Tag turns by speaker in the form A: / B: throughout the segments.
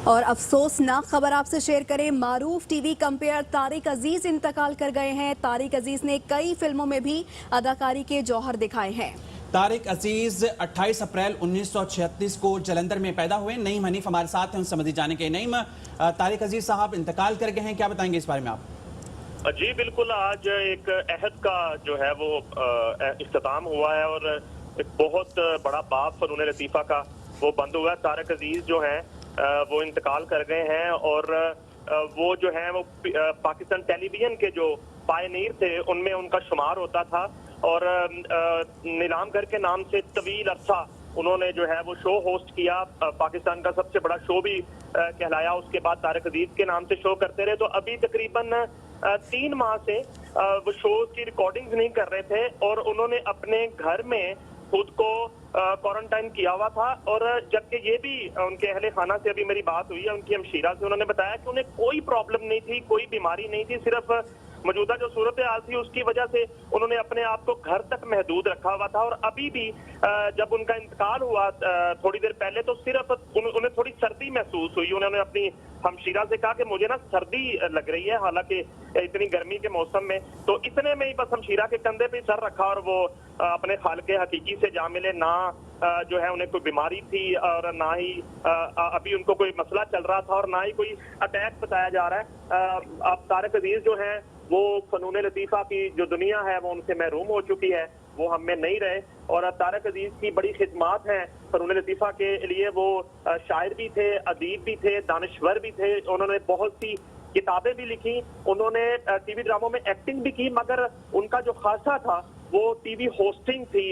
A: और अफसोसनाक खबर आपसे शेयर करें, मारूफ टीवी कंपेयर तारिक अजीज इंतकाल कर गए हैं। तारिक अजीज ने कई फिल्मों में भी अदाकारी के जौहर दिखाए हैं।
B: तारिक अजीज 28 अप्रैल 1936 को जलंधर में पैदा हुए। नईम हनीफ हमारे साथ हैं, उनसे मज़ीद जाने के। नईम, तारिक अजीज साहब इंतकाल कर गए हैं, क्या बताएंगे इस बारे में आप?
C: जी बिल्कुल, आज एक अहद का जो है वो इख्तिताम हुआ है और एक बहुत बड़ा बाब फनून लतीफ़ा का वो बंद हुआ है। तारिक अजीज जो हैं वो इंतकाल कर गए हैं और वो जो है वो पाकिस्तान टेलीविजन के जो पायनीर थे उनमें उनका शुमार होता था और नीलामगर के नाम से तवील अरसा उन्होंने जो है वो शो होस्ट किया। पाकिस्तान का सबसे बड़ा शो भी कहलाया। उसके बाद तारिक अजीज के नाम से शो करते रहे। तो अभी तकरीबन 3 माह से वो शो की रिकॉर्डिंग्स नहीं कर रहे थे और उन्होंने अपने घर में खुद को क्वारंटाइन किया हुआ था। और जबकि ये भी उनके अहले खाना से अभी मेरी बात हुई है, उनकी हमशीरा से, उन्होंने बताया कि उन्हें कोई प्रॉब्लम नहीं थी, कोई बीमारी नहीं थी, सिर्फ मौजूदा जो सूरत हाल थी उसकी वजह से उन्होंने अपने आप को घर तक महदूद रखा हुआ था। और अभी भी जब उनका इंतकाल हुआ थोड़ी देर पहले, तो सिर्फ उन्हें थोड़ी सर्दी महसूस हुई। उन्होंने अपनी हमशीरा से कहा कि मुझे ना सर्दी लग रही है, हालांकि इतनी गर्मी के मौसम में। तो इतने में ही बस हमशीरा के कंधे पे सर रखा और वो अपने खालिक हकीकी से जा मिले। ना जो है उन्हें कोई बीमारी थी और ना ही अभी उनको कोई मसला चल रहा था और ना ही कोई अटैक बताया जा रहा है। अब तारिक अजीज जो है वो फनून लतीफ़ा की जो दुनिया है वो उनसे महरूम हो चुकी है, वो हम में नहीं रहे। और तारिक अजीज की बड़ी खिदमात हैं फनून लतीफ़ा के लिए। वो शायर भी थे, अदीब भी थे, दानिश्वर भी थे। उन्होंने बहुत सी किताबें भी लिखी, उन्होंने टीवी ड्रामों में एक्टिंग भी की, मगर उनका जो खासा था वो टीवी होस्टिंग थी।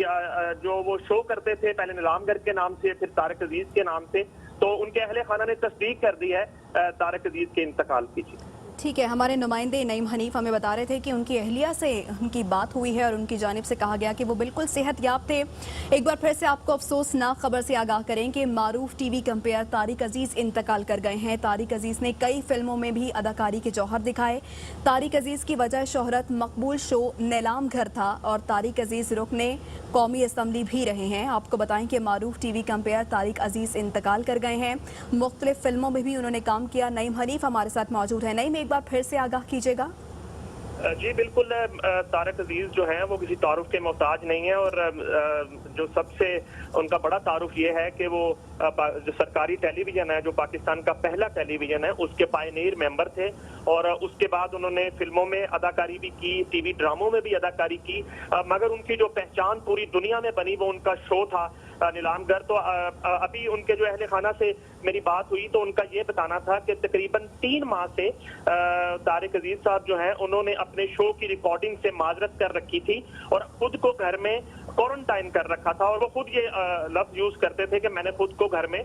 C: जो वो शो करते थे पहले नीलामगर के नाम से, फिर तारिक अजीज के नाम से। तो उनके अहले खाना ने तस्दीक कर दी है तारिक अजीज के इंतकाल की।
A: ठीक है, हमारे नुमाइंदे नईम हनीफ हमें बता रहे थे कि उनकी अहलिया से उनकी बात हुई है और उनकी जानिब से कहा गया कि वो बिल्कुल सेहतयाब थे। एक बार फिर से आपको अफसोसनाक खबर से आगाह करें कि मारूफ टीवी कंपेयर तारिक अजीज इंतकाल कर गए हैं। तारिक अजीज ने कई फिल्मों में भी अदाकारी के जौहर दिखाए। तारिक अजीज की वजह शोहरत मकबूल शो नीलामगर था और तारिक अजीज रुकने कौमी असम्बली भी रहे हैं। आपको बताएं कि मारूफ टीवी कंपेयर तारिक अजीज इंतकाल कर गए हैं। मुख्तलिफ फिल्मों में भी उन्होंने काम किया। नईम हनीफ हमारे साथ मौजूद है। नईम, एक बार फिर से आगाह कीजिएगा।
C: जी बिल्कुल, तारिक अजीज जो हैं वो किसी तारुफ के मोहताज नहीं है और जो सबसे उनका बड़ा तारुफ ये है कि वो जो सरकारी टेलीविजन है, जो पाकिस्तान का पहला टेलीविजन है, उसके पायनीर मेंबर थे। और उसके बाद उन्होंने फिल्मों में अदाकारी भी की, टीवी ड्रामों में भी अदाकारी की, मगर उनकी जो पहचान पूरी दुनिया में बनी वो उनका शो था नीलामगर। तो अभी उनके जो अहले खाना से मेरी बात हुई तो उनका ये बताना था कि तकरीबन 3 माह से तारिक अजीज साहब जो हैं उन्होंने अपने शो की रिकॉर्डिंग से माजरत कर रखी थी और खुद को घर में क्वारंटाइन कर रखा था। और वो खुद ये लफ्ज यूज करते थे कि मैंने खुद को घर में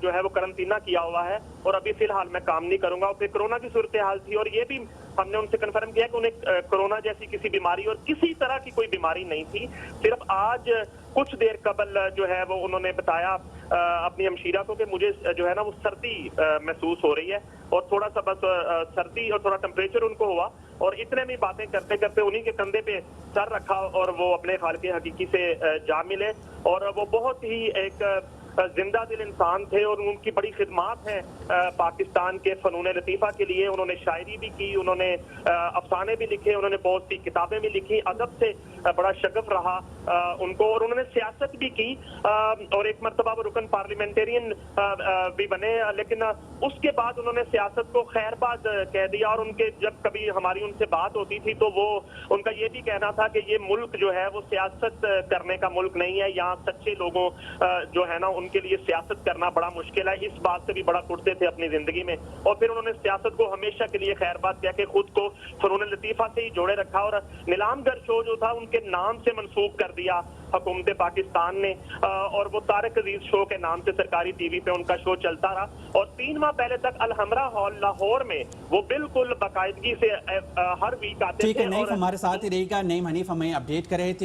C: जो है वो करंटीना किया हुआ है और अभी फिलहाल मैं काम नहीं करूंगा। और फिर कोरोना की सूरत हाल थी और ये भी हमने उनसे कंफर्म किया कि उन्हें कोरोना जैसी किसी बीमारी और किसी तरह की कोई बीमारी नहीं थी। सिर्फ आज कुछ देर कबल जो है वो उन्होंने बताया अपनी हमशीरा को कि मुझे जो है ना वो सर्दी महसूस हो रही है और थोड़ा सा बस सर्दी और थोड़ा टेम्परेचर उनको हुआ। और इतने में बातें करते करते उन्हीं के कंधे पे सर रखा और वो अपने खालिक हकीकी से जा मिले। और वो बहुत ही एक जिंदा दिल इंसान थे और उनकी बड़ी खिदमात हैं पाकिस्तान के फनून लतीफ़ा के लिए। उन्होंने शायरी भी की, उन्होंने अफसाने भी लिखे, उन्होंने बहुत सी किताबें भी लिखी। अदब से बड़ा शगफ रहा उनको और उन्होंने सियासत भी की और एक मरतबा वो रुकन पार्लियामेंटेरियन भी बने। लेकिन उसके बाद उन्होंने सियासत को खैरबाद कह दिया और उनके जब कभी हमारी उनसे बात होती थी तो वो उनका ये भी कहना था कि ये मुल्क जो है वो सियासत करने का मुल्क नहीं है, यहाँ सच्चे लोगों जो है ना उनके लिए सियासत करना बड़ा मुश्किल है। इस बात से भी बड़ा कुटते थे अपनी जिंदगी में। और फिर उन्होंने सियासत को हमेशा के लिए खैरबाद कह के खुद को फनून लतीफ़ा से ही जोड़े रखा और नीलामगर शो जो था उनके नाम से मंसूब कर दिया हुकूमत पाकिस्तान ने। और वो तारिक अजीज शो के नाम से सरकारी टीवी पे उनका शो चलता रहा। और 3 माह पहले तक अलहमरा हॉल लाहौर में वो बिल्कुल बाकायदगी से हर वीक आते थे।
B: ठीक है, नईम हमारे साथ ही रहेगा। नईम हनीफ हमें अपडेट कर रहे थे।